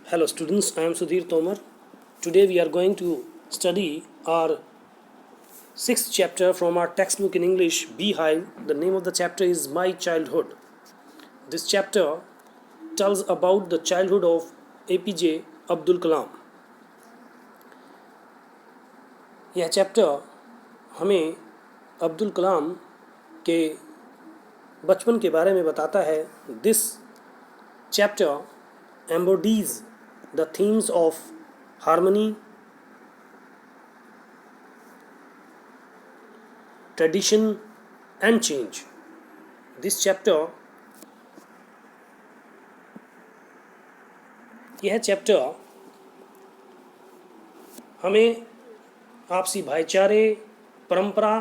Hello students, I am Sudhir Tomar. Today we are going to study our sixth chapter from our textbook in English, Beehive. The name of the chapter is My Childhood. This chapter tells about the childhood of APJ Abdul Kalam. यह chapter हमें अब्दुल कलाम के बचपन के बारे में बताता है. This chapter embodies the themes of harmony, tradition and change. This chapter, यह चैप्टर हमें आपसी भाईचारे, परंपरा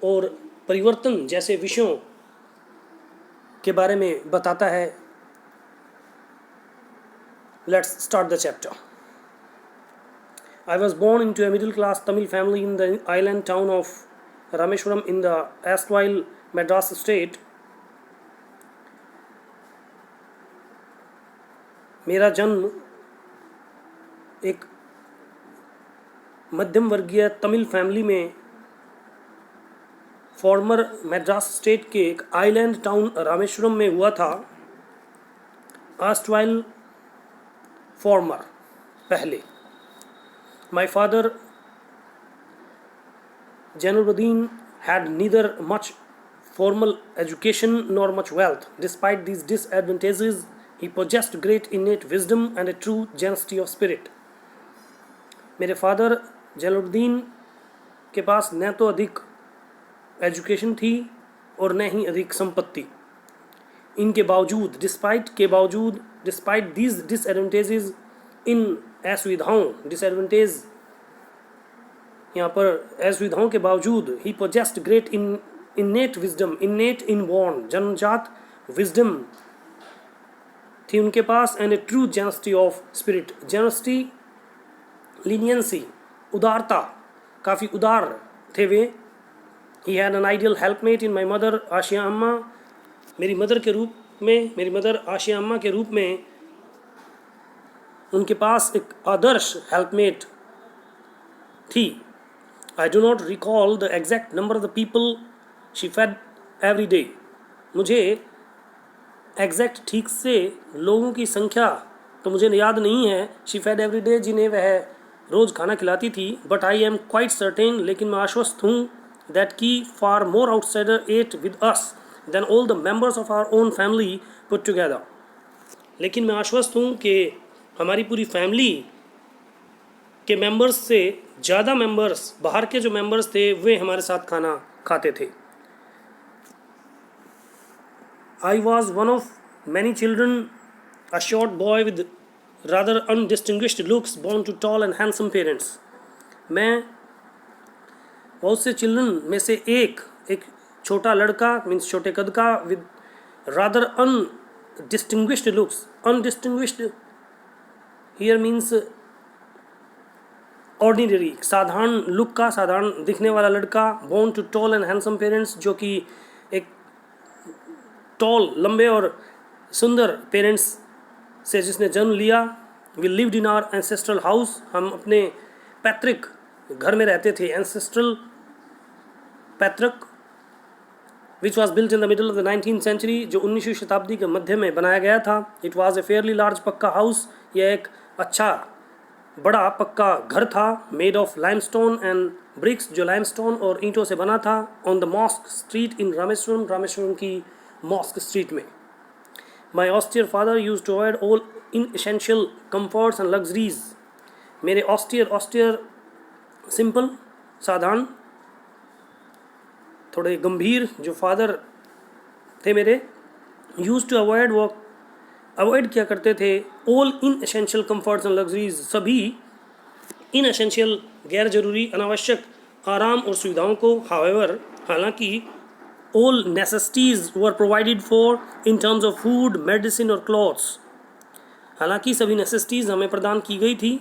और परिवर्तन जैसे विषयों के बारे में बताता है. Let's start the chapter. I was born into a middle-class Tamil family in the island town of Rameshwaram in the erstwhile Madras state. मेरा जन्म एक मध्यम वर्गीय तमिल फैमिली में फॉर्मर मद्रास स्टेट के एक आइलैंड टाउन रामेश्वरम में हुआ था. erstwhile former पहले. My father Jainuddin had neither much formal education nor much wealth. Despite these disadvantages, he possessed great innate wisdom and a true generosity of spirit. मेरे father Zainuddin के पास न तो अधिक एजुकेशन थी और न ही अधिक संपत्ति. इनके बावजूद, डिस्पाइट दीज डिसएडवांटेजेस, इन असुविधाओं, डिसएडवांटेज यहाँ पर असुविधाओं के बावजूद, he possessed great innate wisdom, innate inborn, जन्मजात विजडम थी उनके पास, and a true generosity of spirit. Generosity, leniency, उदारता, काफ़ी उदार थे वे. He had an ideal helpmate in my mother Ashiamma. मेरी मदर आशिया अम्मा के रूप में उनके पास एक आदर्श हेल्पमेट थी. I do not recall the exact number of the people she fed every day. मुझे एग्जैक्ट ठीक से लोगों की संख्या तो मुझे याद नहीं है, शी फेड एवरी डे, जिन्हें वह रोज़ खाना खिलाती थी. But I am quite certain, लेकिन मैं आश्वस्त हूँ, दैट की far more outsider ate with us than all the members of our own family put together. लेकिन मैं आश्वस्त हूँ कि हमारी पूरी फैमिली के मेंबर्स से ज़्यादा मेंबर्स, बाहर के जो मेंबर्स थे, वे हमारे साथ खाना खाते थे. I was one of many children, a short boy with rather undistinguished looks, born to tall and handsome parents. मैं बहुत से चिल्ड्रन में से एक छोटा लड़का, मीन्स छोटे कद का, with rather undistinguished looks. Undistinguished here means ordinary, साधारण लुक का, साधारण दिखने वाला लड़का. born to tall and handsome parents, जो कि एक टॉल, लंबे और सुंदर पेरेंट्स से जिसने जन्म लिया. We lived in our ancestral house. हम अपने पैतृक घर में रहते थे. एंसेस्ट्रल, पैतृक, which was built in the middle of the 19th century, जो 19वीं शताब्दी के मध्य में बनाया गया था. It was a fairly large pucca house. यह एक अच्छा बड़ा पक्का घर था. Made of limestone and bricks, जो लाइमस्टोन और ईंटों से बना था. On the mosque street in Rameswaram, Rameswaram की मॉस्क स्ट्रीट में. My austere father use to avoid all in essential comforts and luxuries. मेरे ऑस्टियर सिंपल, साधारण, थोड़े गंभीर जो फादर थे मेरे, यूज टू अवॉइड, वो अवॉइड किया करते थे all in essential comforts and luxuries, सभी इन एसेंशियल, गैर जरूरी, अनावश्यक आराम और सुविधाओं को. हाउएवर, हालांकि all necessities were provided for in terms of food, medicine और clothes. हालांकि सभी necessities हमें प्रदान की गई थी,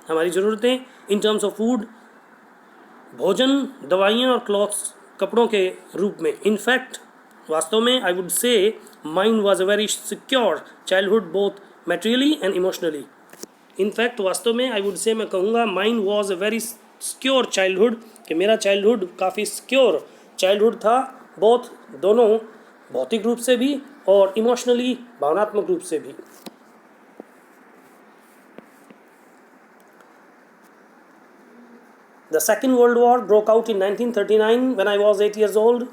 हमारी ज़रूरतें, in terms of food, भोजन, दवाइयाँ और clothes, कपड़ों के रूप में. In fact, वास्तव में I would say mine was a very secure childhood both materially and emotionally. In fact वास्तव में आई वुड से मैं कहूँगा mine was a very secure childhood, कि मेरा चाइल्डहुड काफ़ी सिक्योर चाइल्डहुड था, बहुत दोनों भौतिक रूप से भी और इमोशनली भावनात्मक रूप से भी। The Second World War broke out in 1939 when I was 8 years old.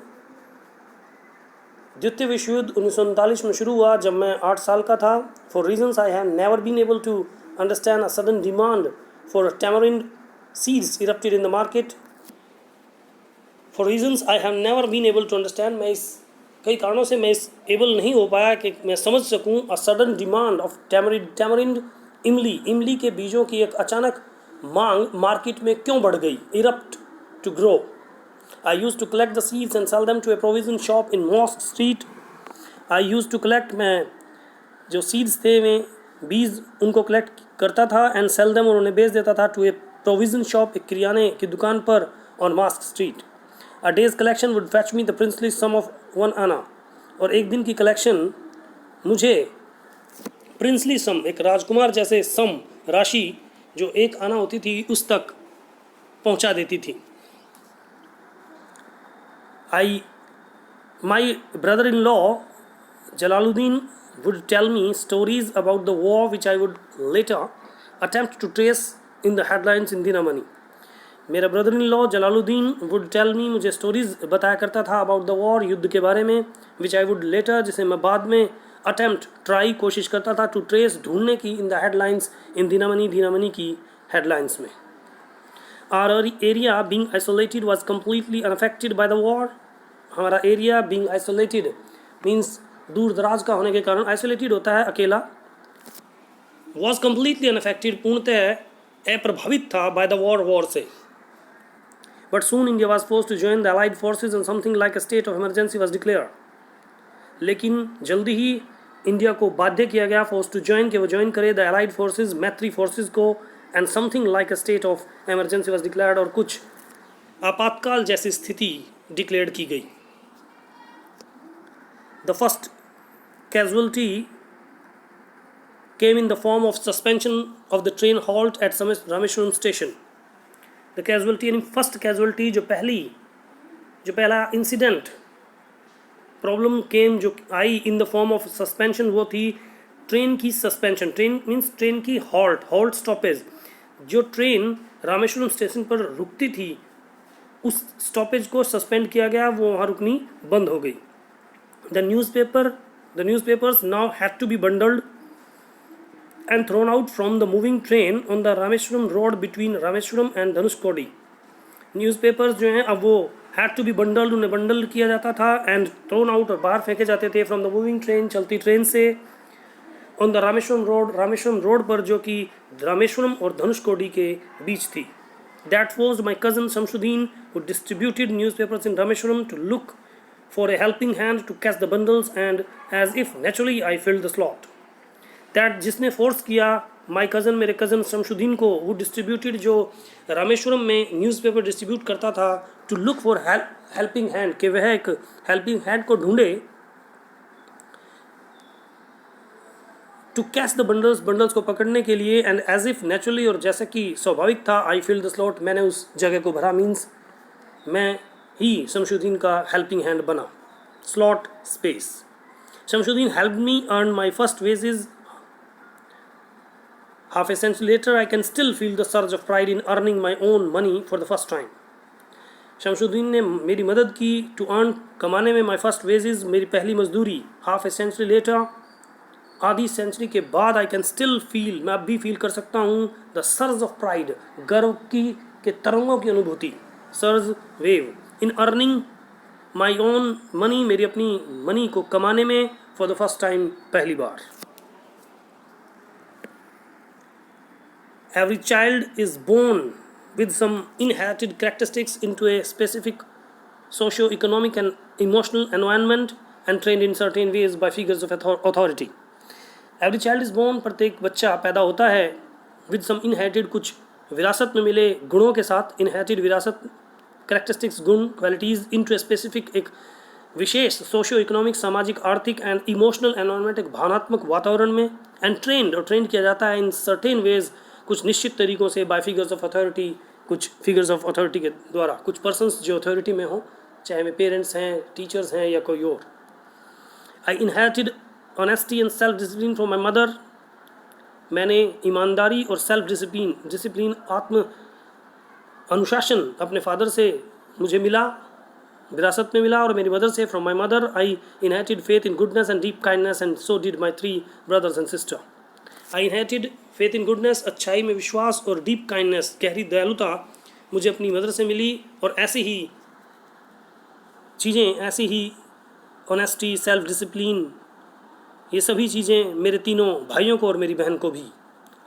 द्वितीय विश्व युद्ध 1939 में शुरू हुआ जब मैं 8 साल का था। For reasons I have never been able to understand, a sudden demand for tamarind seeds erupted in the market. For reasons I have never been able to understand, मैं इस कई कारणों से मैं इस एबल नहीं हो पाया कि मैं समझ सकूं। A sudden demand of tamarind इमली के बीजों की एक अचानक मांग मार्केट में क्यों बढ़ गई? Erupt, to grow. I used to collect the seeds and sell them to a provision shop in Mosque Street. I used to collect, मैं जो सीड्स थे मैं बीज उनको कलेक्ट करता था एंड सेल देम और उन्हें बेच देता था टू ए प्रोविजन शॉप, एक किराने की दुकान पर on Mosque Street. A day's collection would fetch me the princely sum of 1 anna, और एक दिन की कलेक्शन मुझे प्रिंसली सम, एक राजकुमार जैसे सम राशि जो 1 आना होती थी उस तक पहुंचा देती थी। My brother-in-law Jalaluddin would tell me stories about the war which I would later attempt to trace in the headlines in Dinamani. मेरा brother in law Jalaluddin would tell me, मुझे स्टोरीज बताया करता था अबाउट द वॉर, युद्ध के बारे में, विच I would letter, जिसे मैं बाद में अटेम्प्ट ट्राई कोशिश करता था टू ट्रेस, ढूंढने की, इन द हेडलाइंस इन दिनामनी की हेडलाइंस में। Our area being isolated was completely unaffected by the war. हमारा एरिया बीइंग आइसोलेटेड मीन्स दूर दराज का होने के कारण, आइसोलेटेड होता है अकेला, वॉज कम्प्लीटली अनअफेक्टेड, पूर्णतः अप्रभावित था बाय द वॉर से। But soon India was forced to join the allied forces and something like a state of emergency was declare. लेकिन जल्दी ही इंडिया को बाध्य किया गया, फोर्स टू ज्वाइन, कि वो ज्वाइन करे द अलाइड फोर्सेज, मैत्री फोर्सेज को, and something like a state of emergency was declared, और कुछ आपातकाल जैसी स्थिति डिक्लेयर की गई। The first casualty came in the form of suspension of the train halt at Rameshwaram station. The casualty, यानी first casualty, जो पहला इंसिडेंट प्रॉब्लम केम जो आई in the form of suspension, वो थी ट्रेन की सस्पेंशन। ट्रेन मीन्स ट्रेन की halt stoppage. जो ट्रेन रामेश्वरम स्टेशन पर रुकती थी उस स्टॉपेज को सस्पेंड किया गया, वो वहाँ रुकनी बंद हो गई। The newspapers now had to be bundled and thrown out from the moving train on the Rameshwaram road between Rameshwaram and Dhanushkodi. Newspapers जो हैं अब वो had to be bundled, उन्हें बंडल किया जाता था, and thrown out, और बाहर फेंके जाते थे from the moving train, चलती ट्रेन से, on the रामेश्वरम रोड पर, जो कि रामेश्वरम और धनुषकोडी के बीच थी। That forced my cousin Shamsuddin, who distributed newspapers in Rameshwaram, to look for a helping hand to catch the bundles, and as if naturally I filled the slot. That जिसने force किया my cousin, मेरे cousin Shamsuddin को, वो distributed, जो रामेश्वरम में newspaper distribute करता था, to look for helping hand, कि वह एक हेल्पिंग हैंड को ढूंढे, टू कैच द बंडल्स को पकड़ने के लिए, एंड एज इफ नेचुरली, और जैसे कि स्वाभाविक था, आई फिल द स्लॉट, मैंने उस जगह को भरा, मीन्स मैं ही शमशुद्दीन का हेल्पिंग हैंड बना। Slot space. Shamsuddin helped me earn my first wages. Half a century later, I can still feel the surge of pride in earning my own money for the first time. Shamsuddin ने मेरी मदद की to earn, कमाने में, माई first wages, मेरी पहली मजदूरी। Half ए century letter, आधी सेंचुरी के बाद, आई कैन स्टिल फील, मैं अब भी फील कर सकता हूँ, द सर्ज ऑफ प्राइड, गर्व की के तरंगों की अनुभूति, surge wave, in earning my own money, मेरी अपनी मनी को कमाने में, फॉर द फर्स्ट टाइम, पहली बार। Every child is born with some inherited characteristics into a specific socio-economic and emotional environment and trained in certain ways by figures of authority. Every child is born, प्रत्येक बच्चा पैदा होता है, with some inherited, कुछ विरासत में मिले गुणों के साथ, inherited विरासत, characteristics गुण, qualities, into a specific, एक विशेष सोशियो इकोनॉमिक, सामाजिक, आर्थिक एंड इमोशनल एनवायरनमेंट, एक भावनात्मक वातावरण में, एंड ट्रेंड किया जाता है इन सर्टेन वेज, कुछ निश्चित तरीकों से, बाय फिगर्स ऑफ अथॉरिटी, कुछ फिगर्स ऑफ अथॉरिटी के द्वारा, कुछ पर्सन्स जो अथॉरिटी में हो, चाहे वे पेरेंट्स हैं, टीचर्स हैं या कोई और. आई inherited honesty and self discipline from my mother. मैंने ईमानदारी और सेल्फ डिसिप्लिन आत्म अनुशासन अपने फादर से मुझे मिला, विरासत में मिला, और मेरी मदर से, from my mother. I inherited faith in goodness and deep kindness, and so did my 3 brothers and sister. I inherited faith in goodness, अच्छाई में विश्वास, और डीप काइंडनेस, गहरी दयालुता मुझे अपनी मदर से मिली, और ऐसी ही चीज़ें, ऐसी ही ऑनेस्टी, सेल्फ डिसिप्लिन, ये सभी चीज़ें मेरे तीनों भाइयों को और मेरी बहन को भी.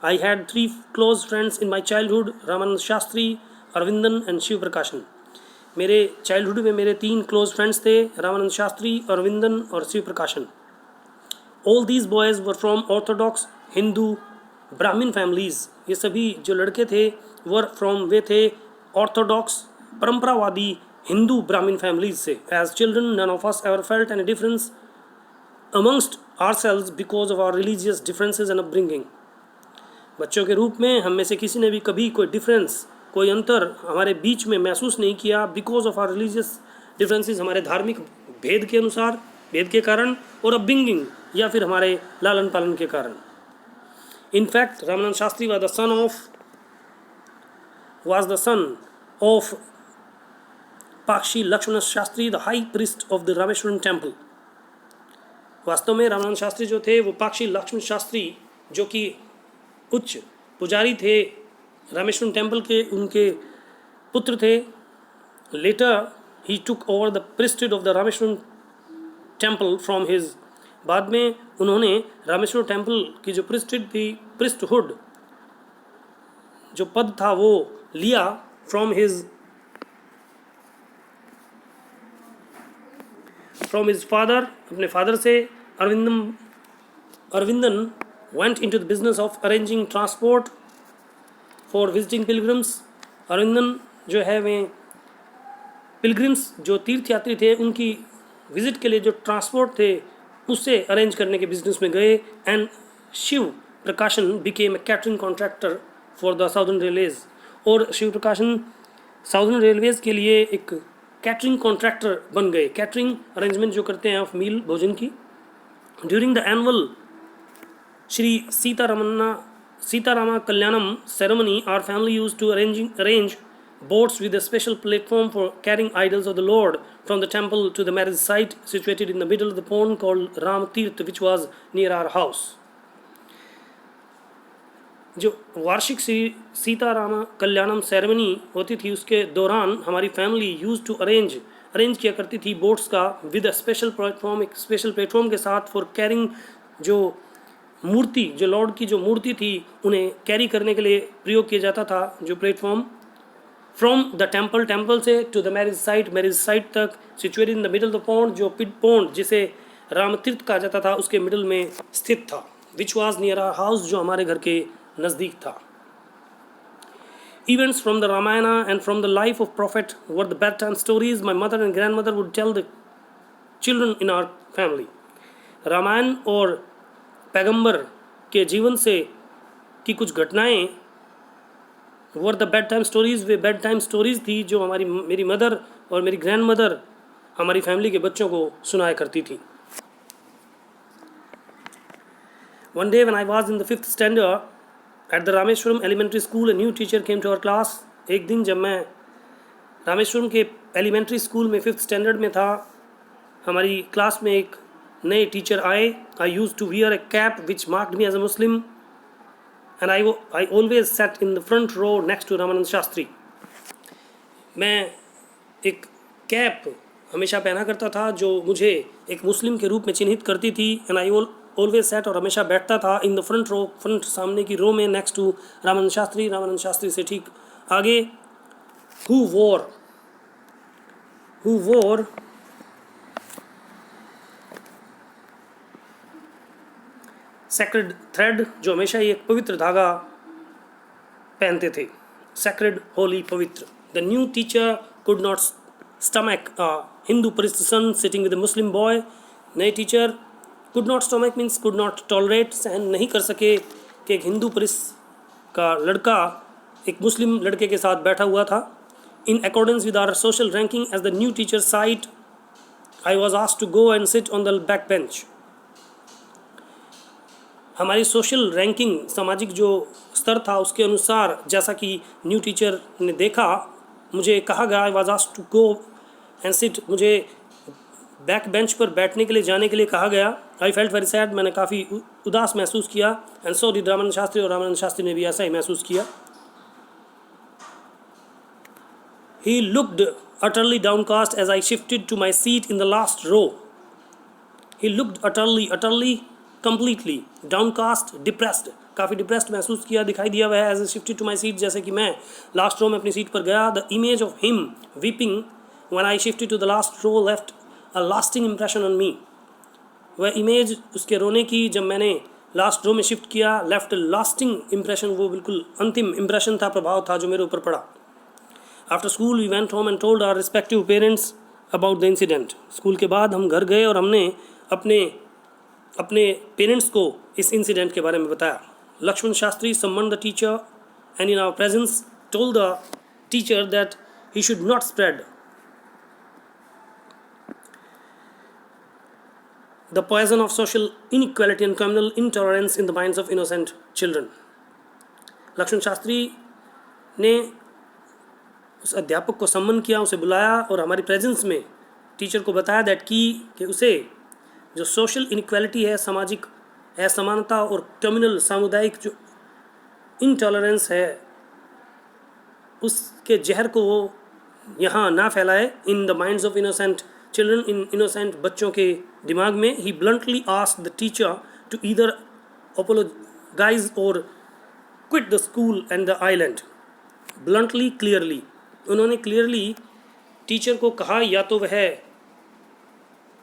I had 3 close friends in my childhood, Ramanand Shastri, Aravindan and Shiva Prakashan. मेरे चाइल्डहुड में मेरे 3 क्लोज फ्रेंड्स थे, रामानंद शास्त्री, अरविंदन और शिव प्रकाशन. All these boys were from Orthodox Hindu ब्राह्मण फैमिलीज़. ये सभी जो लड़के थे वे थे ऑर्थोडॉक्स, परंपरावादी हिंदू ब्राह्मण फैमिलीज से. As children none of us ever felt any difference amongst ourselves because of our religious differences and upbringing. बच्चों के रूप में हम में से किसी ने भी कभी कोई डिफरेंस, कोई अंतर हमारे बीच में महसूस नहीं किया, because of our religious differences, हमारे धार्मिक भेद के अनुसार, भेद के कारण, और अपब्रिंगिंग या फिर हमारे लालन पालन के कारण. In fact Ramanand Shastri was the son of Pakshi Lakshmana Shastri, the high priest of the Rameshwaram temple. वास्तव में रामानंद शास्त्री जो थे वो पाक्षी लक्ष्मण शास्त्री, जो कि उच्च पुजारी थे रामेश्वरम टेम्पल के, उनके पुत्र थे. Later he took over the priesthood of the Rameswaram temple from his. बाद में उन्होंने रामेश्वरम टेम्पल की जो प्रिस्टहुड जो पद था वो लिया फ्रॉम हिज फादर, अपने फादर से. Arvindan went into the business of arranging transport for visiting pilgrims. Arvindan जो है वे पिलग्रिम्स, जो तीर्थयात्री थे, उनकी विजिट के लिए जो ट्रांसपोर्ट थे उससे अरेंज करने के बिजनेस में गए. एंड शिव प्रकाशन became a catering contractor for the southern railways. और शिव प्रकाशन साउदर्न रेलवेज के लिए एक कैटरिंग कॉन्ट्रैक्टर बन गए, कैटरिंग अरेंजमेंट जो करते हैं ऑफ मील, भोजन की. During the annual Shri Sitarama Kalyanam ceremony, our family used to arrange boats with a special platform for carrying idols of the Lord from the temple to the marriage site situated in the middle of the pond called Ram Tirth, which was near our house. जो वार्षिक सीतारामा कल्याणम ceremony होती थी उसके दौरान हमारी family use to arrange किया करती थी बोट्स का, विद अ स्पेशल प्लेटफॉर्म, एक स्पेशल प्लेटफॉर्म के साथ, फॉर कैरिंग, जो मूर्ति, जो लॉर्ड की जो मूर्ति थी उन्हें कैरी करने के लिए प्रयोग किया जाता था, जो प्लेटफॉर्म. फ्रॉम द टेम्पल से टू द मैरिज साइट तक, situated in the middle of the pond, जो पॉन्ड जिसे रामतीर्थ कहा जाता था उसके मिडल में स्थित था. Which was near our house, जो हमारे घर के नज़दीक था. Events from the Ramayana and from the life of Prophet were the bedtime stories my mother and grandmother would tell the children in our family. Ramayan और पैगंबर के जीवन से की कुछ घटनाएं were the bedtime stories, way bedtime stories थी जो मेरी मदर और मेरी ग्रैंडमदर हमारी फैमिली के बच्चों को सुनाया करती थी. One day when I was in the 5th standard at the Rameshwaram Elementary School, a new teacher came to our class. एक दिन जब मैं रामेश्वरम के एलिमेंट्री स्कूल में 5th स्टैंडर्ड में था, हमारी क्लास में एक नए टीचर आए. I used to wear a cap which marked me as a Muslim, and I always sat in the front row next to Ramanand Shastri. मैं एक कैप हमेशा पहना करता था जो मुझे एक मुस्लिम के रूप में चिन्हित करती थी. एंड आई ऑलवेज सेट, और हमेशा बैठता था in the front row, front सामने की रो में, नेक्स्ट टू रामानंद शास्त्री से ठीक आगे. हु वोर सैक्रेड थ्रेड, जो हमेशा ही एक पवित्र धागा पहनते थे, सैक्रेड, होली, पवित्र. The new teacher could not stomach Hindu priest's son sitting with a Muslim boy. नए teacher could not stomach means could not tolerate, सहन नहीं कर सके कि एक हिंदू प्रिस्ट का लड़का एक मुस्लिम लड़के के साथ बैठा हुआ था. In accordance with our social ranking as the new teacher side, I was asked to go and sit on the back bench. हमारी सोशल रैंकिंग, सामाजिक जो स्तर था उसके अनुसार जैसा कि न्यू टीचर ने देखा, मुझे कहा गया, I was asked to go and sit, मुझे बैक बेंच पर बैठने के लिए जाने के लिए कहा गया. आई फेल्ट वेरी सैड, मैंने काफ़ी उदास महसूस किया. And so did Ramanand Shastri, और रामानंद शास्त्री ने भी ऐसा ही महसूस किया. He looked utterly downcast as I shifted to my seat in the last row. He looked utterly completely downcast, depressed, काफ़ी डिप्रेस्ड महसूस किया, दिखाई दिया वह as I shifted to my seat, जैसे कि मैं लास्ट रो में अपनी सीट पर गया. The image of him weeping when I shifted to the last row left a lasting impression on me. वह इमेज उसके रोने की जब मैंने लास्ट रो में शिफ्ट किया, लेफ्ट लास्टिंग इम्प्रेशन, वो बिल्कुल अंतिम इम्प्रेशन था, प्रभाव था जो मेरे ऊपर पड़ा. After school we went home and told our respective parents about the incident. School के बाद हम घर गए और हमने अपने पेरेंट्स को इस इंसिडेंट के बारे में बताया. Lakshman Shastri summon the teacher and in our presence told the teacher that he should not spread the poison of social inequality and communal intolerance in the minds of innocent children. Lakshman Shastri ने उस अध्यापक को सम्मन किया, उसे बुलाया और हमारी प्रेजेंस में टीचर को बताया दैट कि उसे जो सोशल इनइक्वालिटी है, सामाजिक असमानता और कम्युनल सामुदायिक जो इनटॉलरेंस है, उसके जहर को वो यहाँ ना फैलाए in the minds of innocent children, इन इनोसेंट बच्चों के दिमाग में. He bluntly asked the teacher to either apologize or quit the school and the island. Bluntly, clearly, उन्होंने क्लियरली टीचर को कहा या तो वह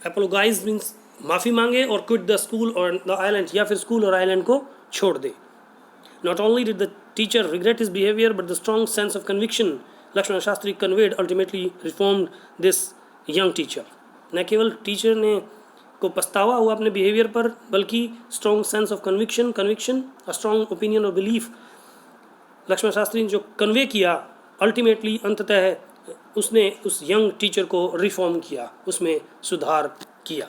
अपोलोजाइज मीन्स माफ़ी मांगे और क्विट द स्कूल और द आइलैंड, या फिर स्कूल और आइलैंड को छोड़ दे. Not only did the teacher regret his behaviour but the strong sense of conviction Lakshman Shastri conveyed ultimately reformed this young teacher. न केवल टीचर ने को पछतावा हुआ अपने बिहेवियर पर, बल्कि strong sense of conviction a strong opinion और बिलीफ लक्ष्मण शास्त्री ने जो कन्वे किया, अल्टीमेटली अंततः उसने उस यंग टीचर को रिफॉर्म किया, उसमें सुधार किया.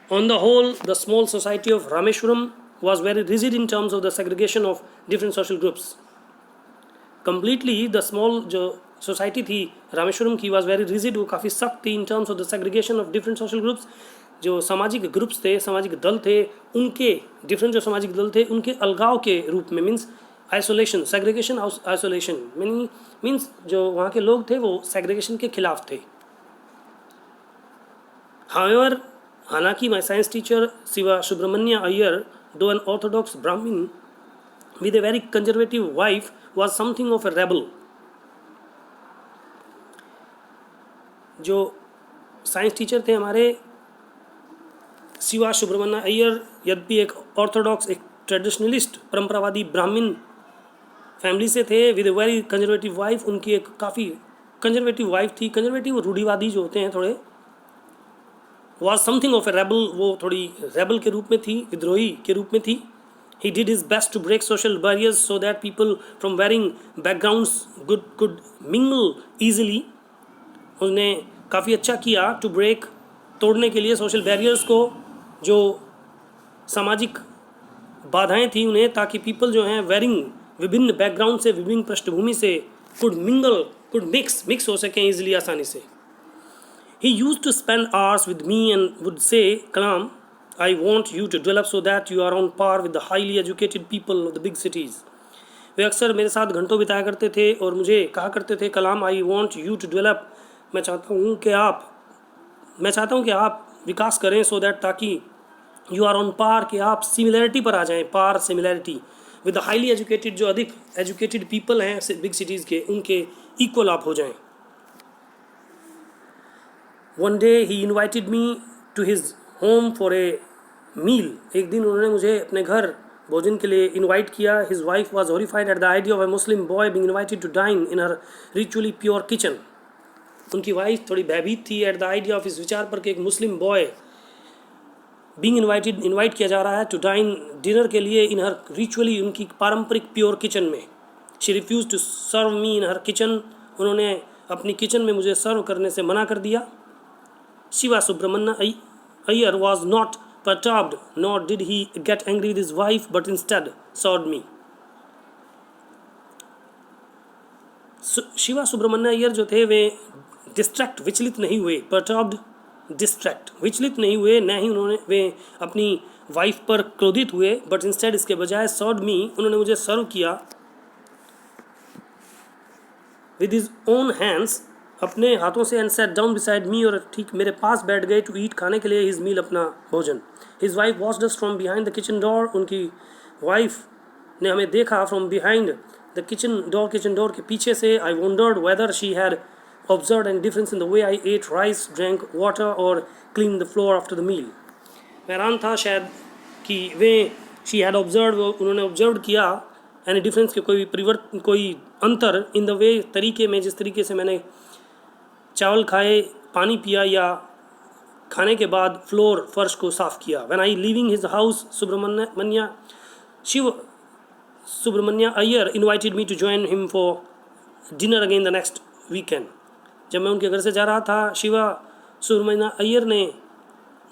On the whole, the small society of Rameshwaram was very rigid in terms of the segregation of different social groups. Completely, the small जो सोसाइटी थी रामेश्वरम की was very rigid, वो काफ़ी सख्त थी in terms of the segregation of different social groups. जो सामाजिक groups थे, सामाजिक दल थे, उनके डिफरेंट जो सामाजिक दल थे उनके अलगाव के रूप में, means isolation, segregation, isolation means जो वहाँ के लोग थे वो सेग्रीगेशन के खिलाफ थे. हाउएवर, हालांकि my science teacher Shiva Subramania Iyer, though an orthodox Brahmin with a very conservative wife, was something of a rebel. जो साइंस टीचर थे हमारे शिवा सुब्रमण्य अय्यर, यद्यपि एक ऑर्थोडॉक्स, एक ट्रेडिशनलिस्ट, परंपरावादी ब्राह्मण फैमिली से थे, with a very conservative wife, उनकी एक काफ़ी कंजर्वेटिव वाइफ थी. कंजर्वेटिव और रूढ़िवादी जो होते हैं थोड़े, was something of a rebel, वो थोड़ी रेबल के रूप में थी, विद्रोही के रूप में थी. He did his best to break social barriers so that people from varying backgrounds could mingle easily. उसने काफ़ी अच्छा किया to break, तोड़ने के लिए सोशल बैरियर्स को, जो सामाजिक बाधाएं थी उन्हें, ताकि पीपल जो हैं वेरिंग, विभिन्न बैकग्राउंड से, विभिन्न पृष्ठभूमि से, could mingle, could mix हो सकें ईजिली, आसानी से. He used to spend hours with me and would say, Kalam, I want you to develop so that you are on par with the highly educated people of the big cities. वे अक्सर मेरे साथ घंटों बिताया करते थे और मुझे कहा करते थे, Kalam, I want you to develop, मैं चाहता हूँ कि आप विकास करें, सो दैट, ताकि यू आर ऑन पार, कि आप सिमिलैरिटी पर आ जाएं, par, similarity with the highly educated, जो अधिक एजुकेटेड पीपल हैं बिग सिटीज़ के, उनके इक्वल आप हो जाएं. One day he invited me to his home for a meal. एक दिन उन्होंने मुझे अपने घर भोजन के लिए इनवाइट किया. His wife was horrified at the idea of a Muslim boy being invited to dine in her ritually pure kitchen. उनकी वाइफ थोड़ी भयभीत थी एट द आइडिया ऑफ इस विचार पर कि एक मुस्लिम बॉय बीइंग इनवाइट किया जा रहा है टू डाइन डिनर के लिए इन हर रिचुअली उनकी पारंपरिक प्योर किचन में. She refuse to serve me in her kitchen. उन्होंने अपनी किचन में मुझे सर्व करने से मना कर दिया. Shiva Subramania Iyer was not perturbed, nor did he get angry with his wife, but instead sought me. Shiva Subramania Iyer जो थे वे डिस्ट्रैक्ट विचलित नहीं हुए. perturbed डिस्ट्रैक्ट विचलित नहीं हुए, न ही उन्होंने वे अपनी वाइफ पर क्रोधित हुए, बट इंस्टेड इसके बजाय सॉड मी उन्होंने मुझे सर्व किया विद हिज ओन हैंड्स अपने हाथों से and set down beside me और ठीक मेरे पास बैठ गए टू ईट खाने के लिए हिज मील अपना भोजन. His wife watched us from behind the kitchen door. उनकी वाइफ ने हमें देखा from behind the kitchen door के पीछे से. I wondered whether she had observe any difference in the way I ate rice, drank water और clean the floor after the meal. हैरान था शायद कि वे शी हैड ऑब्जर्व उन्होंने ऑब्जर्व किया एनी डिफरेंस के कोई अंतर इन द वे तरीके में जिस तरीके से मैंने चावल खाए, पानी पिया या खाने के बाद फ्लोर फर्श को साफ़ किया. When I living his house Subramanya Iyer invited me to join him for dinner again the next weekend. जब मैं उनके घर से जा रहा था शिवा सुब्रमण्य अय्यर ने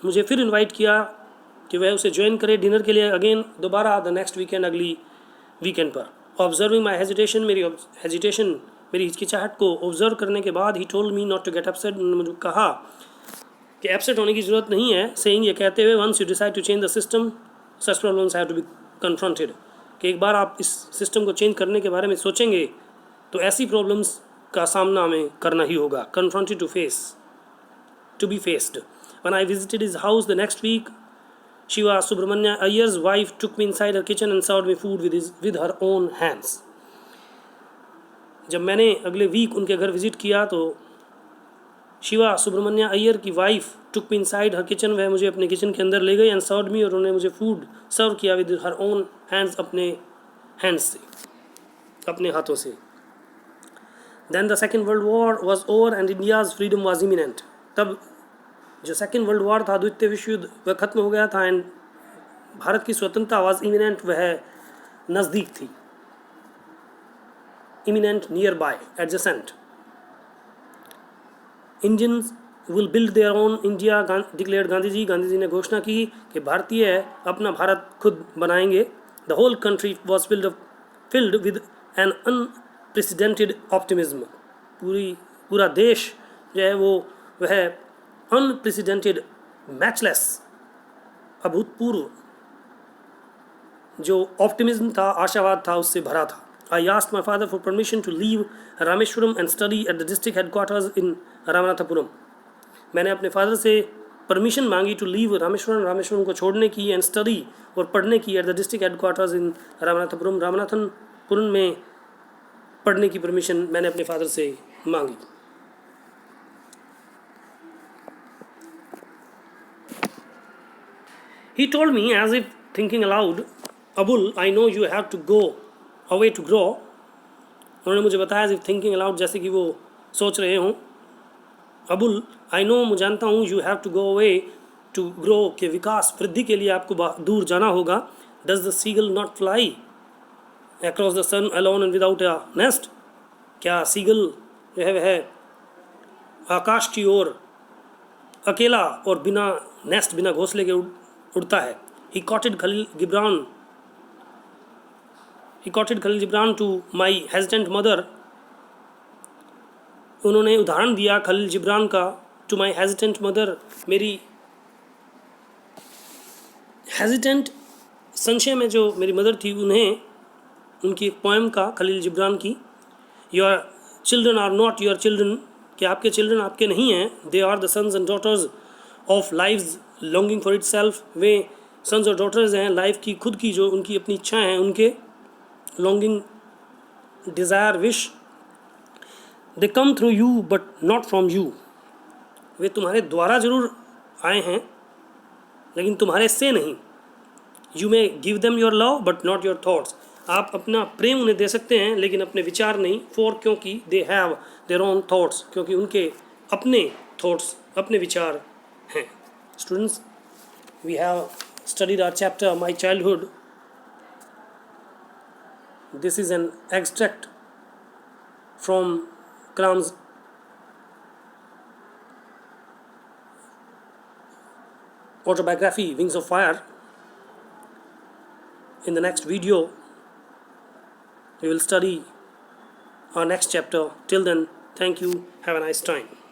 मुझे फिर इनवाइट किया कि वह उसे ज्वाइन करे डिनर के लिए अगेन दोबारा द नेक्स्ट वीकेंड अगली वीकेंड पर. ऑब्जर्विंग माई हेजिटेशन मेरी हिचकिचाहट को ऑब्जर्व करने के बाद ही told me not to get upset. उन्होंने मुझे कहा कि अपसेट होने की ज़रूरत नहीं है. सेइंग ये कहते हुए once you decide to change the system such problems have to be confronted. कि एक बार आप इस सिस्टम को चेंज करने के बारे में सोचेंगे तो ऐसी प्रॉब्लम्स का सामना हमें करना ही होगा. Confronted to be faced. When I visited his house the next week Shiva Subramania Iyer's wife took me inside her kitchen and served me food with her own hands. जब मैंने अगले वीक उनके घर विजिट किया तो शिवा सुब्रमण्य अय्यर की wife took me inside her kitchen. वह मुझे अपने किचन के अंदर ले गई एंड सर्व्ड मी और उन्होंने मुझे फूड सर्व किया विद हर ओन हैंड्स अपने हैंड्स से, अपने हाथों से. Then the second world war was over and India's freedom was imminent. तब जो सेकेंड वर्ल्ड वॉर था, द्वितीय विश्व युद्ध, वह खत्म हो गया था एंड भारत की स्वतंत्रता वॉज इमिनेंट, वह नज़दीक थी. imminent, nearby, adjacent. Indians will build their own India, declared Gandhi ji ने घोषणा की कि भारतीय अपना भारत खुद बनाएंगे. The whole country was filled with an unprecedented optimism. पूरा देश जो है वह unprecedented, matchless, अभूतपूर्व जो ऑप्टिमिज्म था, आशावाद था, उससे भरा था. I asked my father for permission to leave Rameshwaram and study at the district headquarters in Ramanathapuram. मैंने अपने फादर से परमिशन मांगी टू लीव रामेश्वरम को छोड़ने की एंड स्टडी और पढ़ने की एट द डिस्ट्रिक्ट हेडक्वार्टर्स इन रामनाथपुरम में पढ़ने की परमिशन मैंने अपने फादर से मांगी. He told me as if thinking aloud, Abul, I know you have to go away to grow. उन्होंने मुझे बताया as if thinking aloud, जैसे कि वो सोच रहे हों. अबुल, आई नो, मैं जानता हूँ, you have to go away to grow, के विकास वृद्धि के लिए आपको दूर जाना होगा. Does the seagull not fly across the sun alone and without a nest. क्या सीगल जो है वह आकाश की ओर अकेला और बिना नेस्ट, बिना घोंसले के उड़ता है. He quoted Khalil Gibran to my hesitant mother. उन्होंने उदाहरण दिया खलील जिब्रान का टू माई हेजिटेंट मदर, मेरी हेजिटेंट संशय में जो मेरी मदर थी, उन्हें उनकी एक पोएम का, खलील जिब्रान की, your children are not your children, कि आपके चिल्ड्रन आपके नहीं हैं. They are the sons and daughters of life's longing for itself. वे सन्स और डॉटर्स हैं लाइफ की, खुद की जो उनकी अपनी इच्छाएँ हैं, उनके longing, desire, wish. They come through you but not from you. वे तुम्हारे द्वारा जरूर आए हैं लेकिन तुम्हारे से नहीं. You may give them your love but not your thoughts. आप अपना प्रेम उन्हें दे सकते हैं लेकिन अपने विचार नहीं. For क्योंकि they have their own thoughts, क्योंकि उनके अपने thoughts, अपने विचार हैं. Students, we have studied our chapter My Childhood. This is an extract from Kalam's autobiography Wings of Fire. In the next video we will study our next chapter. Till then, thank you, have a nice time.